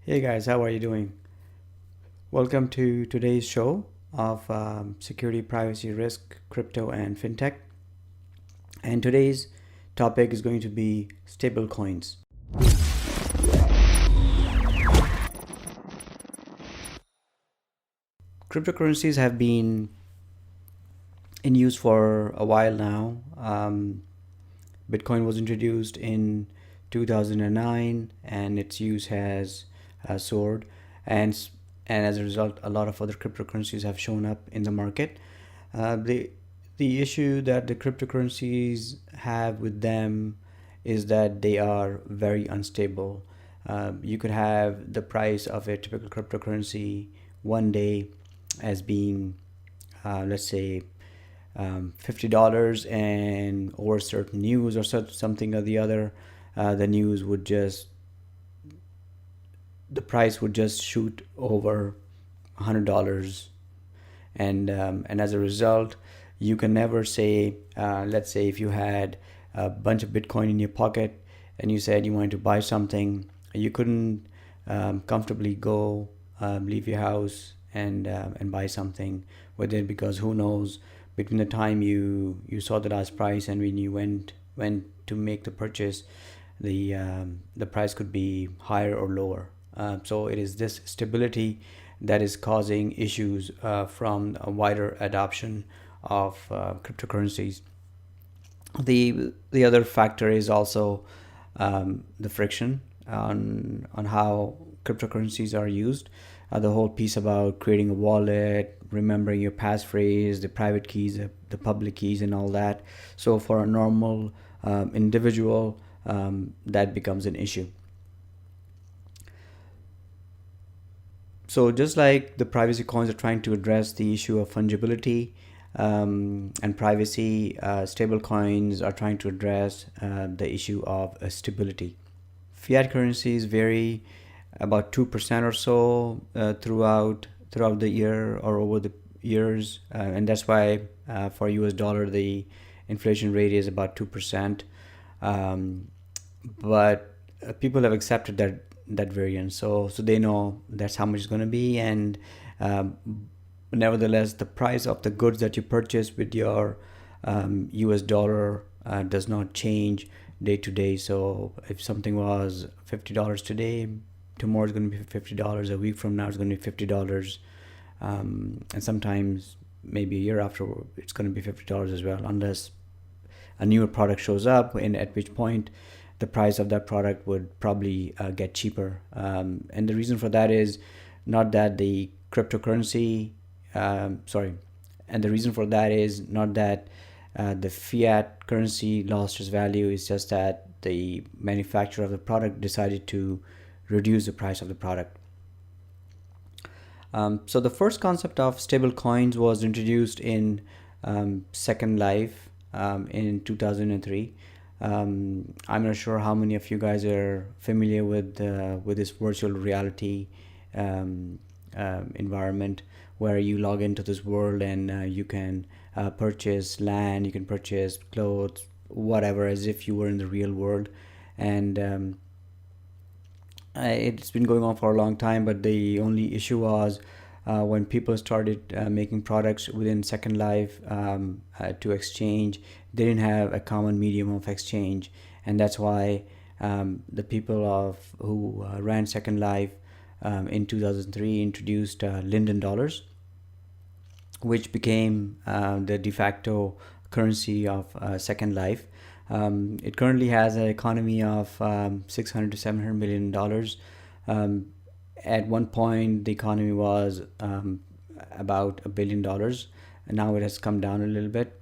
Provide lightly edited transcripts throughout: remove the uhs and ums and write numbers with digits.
Hey guys, how are you doing? Welcome to today's show of security, privacy, risk, crypto, and fintech. And today's topic is going to be stable coins. Cryptocurrencies have been in use for a while now. Bitcoin was introduced in 2009, and its use has soared, and and as a result, a lot of other cryptocurrencies have shown up in the market. The issue that the cryptocurrencies have with them is that they are very unstable. You could have the price of a typical cryptocurrency one day as being, let's say, $50, and over certain news or something or the other, the news would just the price would just shoot over $100, and as a result, you can never say, let's say, if you had a bunch of Bitcoin in your pocket and you said you wanted to buy something, you couldn't comfortably go leave your house and buy something with it, because who knows, between the time you saw the last price and when you went to make the purchase, the price could be higher or lower. So it is this stability that is causing issues from a wider adoption of cryptocurrencies. The other factor is also the friction on how cryptocurrencies are used. The whole piece about creating a wallet, remembering your passphrase, the private keys, the public keys, and all that. So for a normal individual, that becomes an issue. So just like the privacy coins are trying to address the issue of fungibility and privacy, stable coins are trying to address the issue of stability. Fiat currencies vary about 2% or so throughout the year or over the years, and that's why for US dollar the inflation rate is about 2%. But people have accepted that variance, so they know that's how much it's going to be, and um, nevertheless, the price of the goods that you purchase with your US dollar does not change day to day. So if something was $50 today, tomorrow is going to be $50. A week from now is going to be $50, and sometimes maybe a year after it's going to be $50 as well, unless a newer product shows up, and at which point the price of that product would probably get cheaper. And the reason for that is not that the cryptocurrency, sorry, and the reason for that is not that the fiat currency lost its value. It's just that the manufacturer of the product decided to reduce the price of the product. So the first concept of stable coins was introduced in Second Life in 2003. I'm not sure how many of you guys are familiar with this virtual reality environment, where you log into this world and you can purchase land, you can purchase clothes, whatever, as if you were in the real world. And it's been going on for a long time, but the only issue was when people started making products within Second Life to exchange, they didn't have a common medium of exchange, and that's why the people of who ran Second Life in 2003 introduced Linden dollars, which became the de facto currency of Second Life. It currently has an economy of 600 to 700 million dollars. At one point, the economy was about $1 billion, and now it has come down a little bit.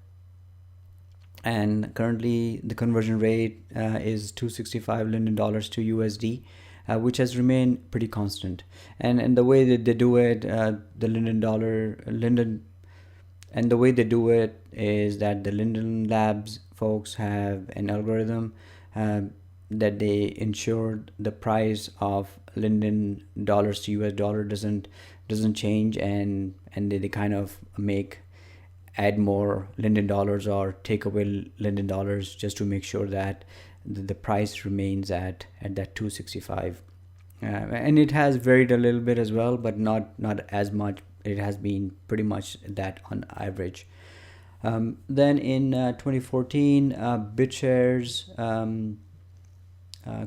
And currently, the conversion rate is 265 Linden dollars to USD, which has remained pretty constant. And the way that they do it, the Linden and the way they do it is that the Linden Labs folks have an algorithm uh, that they ensured the price of Linden dollars to US dollar doesn't change, and they kind of make add more Linden dollars or take away Linden dollars just to make sure that the price remains at that 265 and it has varied a little bit as well, but not as much. It has been pretty much that on average. Then in 2014, BitShares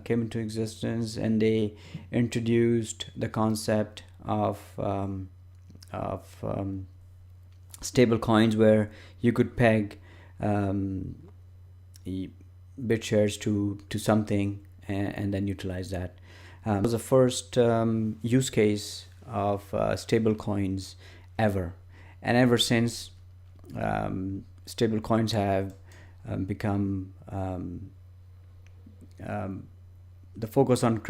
came into existence, and they introduced the concept of stable coins, where you could peg um, BitShares to something, and then utilize that. It was the first use case of stable coins ever, and ever since, stable coins have become the focus on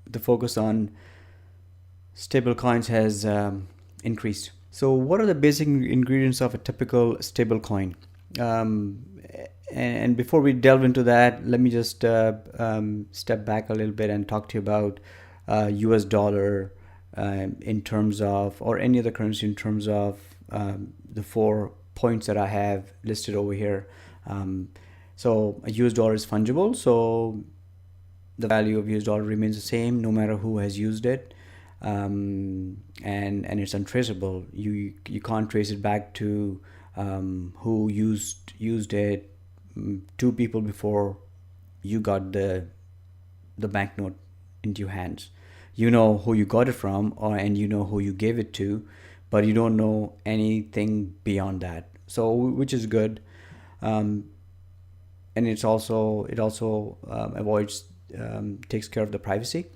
the focus on stable coins has increased. So, what are the basic ingredients of a typical stable coin? Um, and before we delve into that, let me just step back a little bit and talk to you about US dollar in terms of, or any other currency in terms of the 4 points that I have listed over here. So a US dollar is fungible, so the value of US dollar remains the same no matter who has used it. And it's untraceable. You can't trace it back to who used it 2 people before you got the banknote into your hands. You know who you got it from, and you know who you gave it to, but you don't know anything beyond that. So, which is good, and it also avoids takes care of the privacy.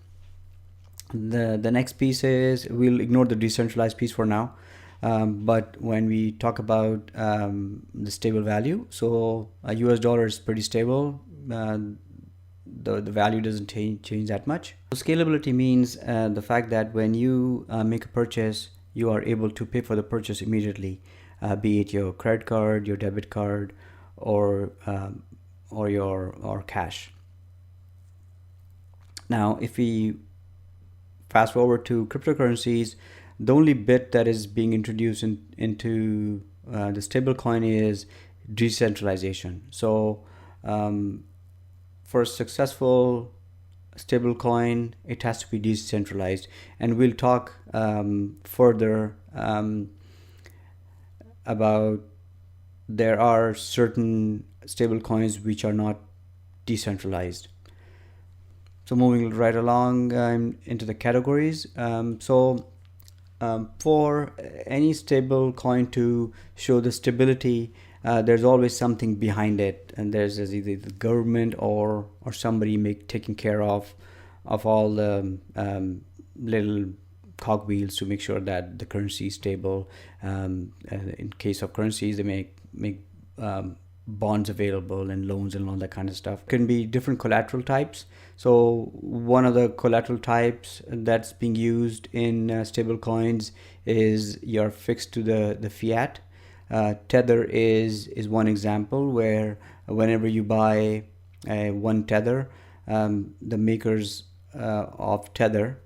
The next piece is, we'll ignore the decentralized piece for now. But when we talk about the stable value, so a US dollar is pretty stable. The value doesn't change that much. So scalability means the fact that when you make a purchase, you are able to pay for the purchase immediately, be it your credit card, your debit card, or your cash. Now, if we fast forward to cryptocurrencies, the only bit that is being introduced into the stablecoin is decentralization. So, for a successful stablecoin, it has to be decentralized, and we'll talk further about there are certain stablecoins which are not decentralized. So moving right along into the categories. For any stable coin to show the stability, there's always something behind it, and there's either the government or somebody taking care of all the little cogwheels to make sure that the currency is stable. In case of currencies, they make bonds available and loans and all that kind of stuff. Can be different collateral types. So one of the collateral types that's being used in stable coins is you're fixed to the fiat. Tether is one example, where whenever you buy one tether, the makers of Tether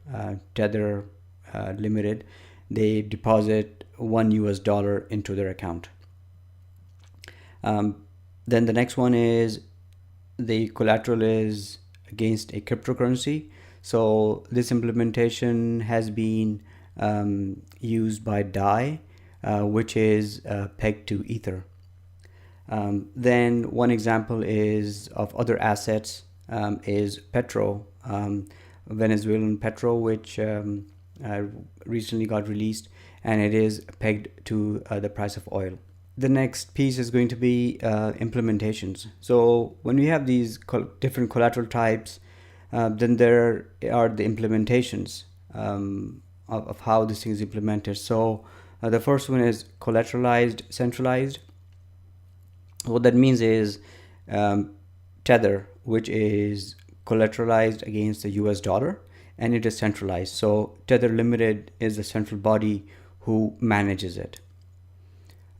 Limited, they deposit $1 into their account. Then the next one is the collateral is against a cryptocurrency. So this implementation has been used by DAI, which is pegged to Ether. Then one example is of other assets is Petro, Venezuelan Petro, which recently got released, and it is pegged to the price of oil. The next piece is going to be implementations. So when we have these different collateral types, then there are the implementations of how this thing is implemented. So the first one is collateralized centralized. What that means is Tether, which is collateralized against the US dollar, and it is centralized. So Tether Limited is the central body who manages it.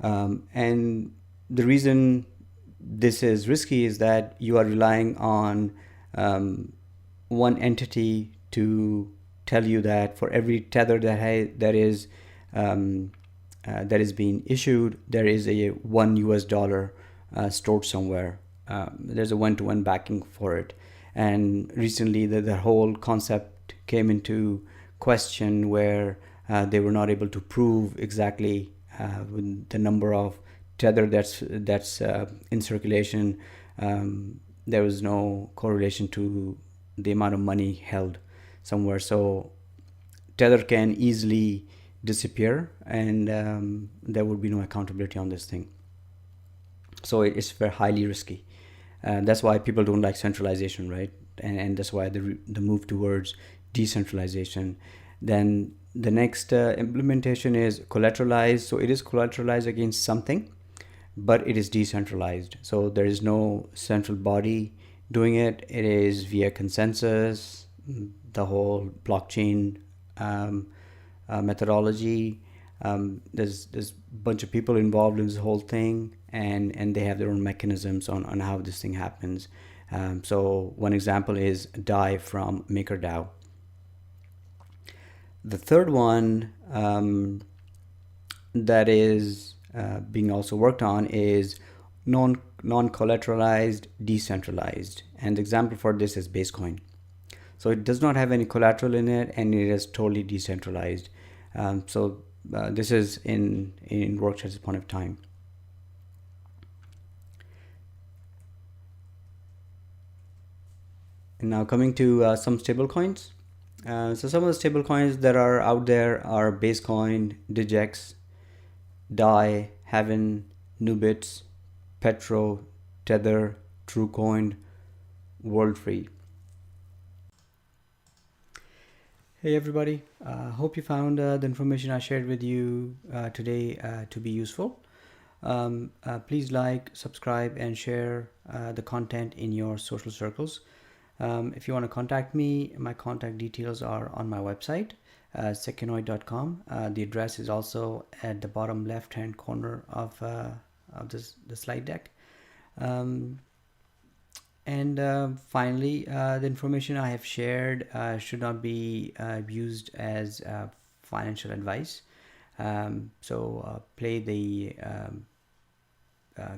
And the reason this is risky is that you are relying on one entity to tell you that for every tether that is being issued, there is a $1 stored somewhere. There's a one-to-one backing for it. And recently, the whole concept came into question where they were not able to prove exactly the number of tether that's in circulation. There was no correlation to the amount of money held somewhere. So tether can easily disappear, and there would be no accountability on this thing. So it's very highly risky. That's why people don't like centralization, right? And that's why the move towards decentralization. Then the next implementation is collateralized. So it is collateralized against something, but it is decentralized. So there is no central body doing it. It is via consensus, the whole blockchain methodology. There's a bunch of people involved in this whole thing, and they have their own mechanisms on how this thing happens. So one example is DAI from MakerDAO. The third one that is being also worked on is non-collateralized, decentralized. And the example for this is Basecoin. So it does not have any collateral in it, and it is totally decentralized. This is in works at this point of time. And now coming to some stable coins. So some of the stable coins that are out there are Basecoin, Digex, DAI, Heaven, Nubits, Petro, Tether, TrueCoin, WorldFree. Hey everybody, hope you found the information I shared with you today to be useful. Please like, subscribe, and share the content in your social circles. If you want to contact me, my contact details are on my website, sekinoid.com. The address is also at the bottom left-hand corner of the slide deck. Finally, the information I have shared should not be used as financial advice. Play the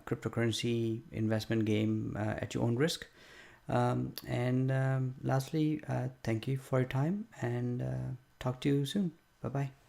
cryptocurrency investment game at your own risk. Lastly, thank you for your time, and talk to you soon. Bye-bye.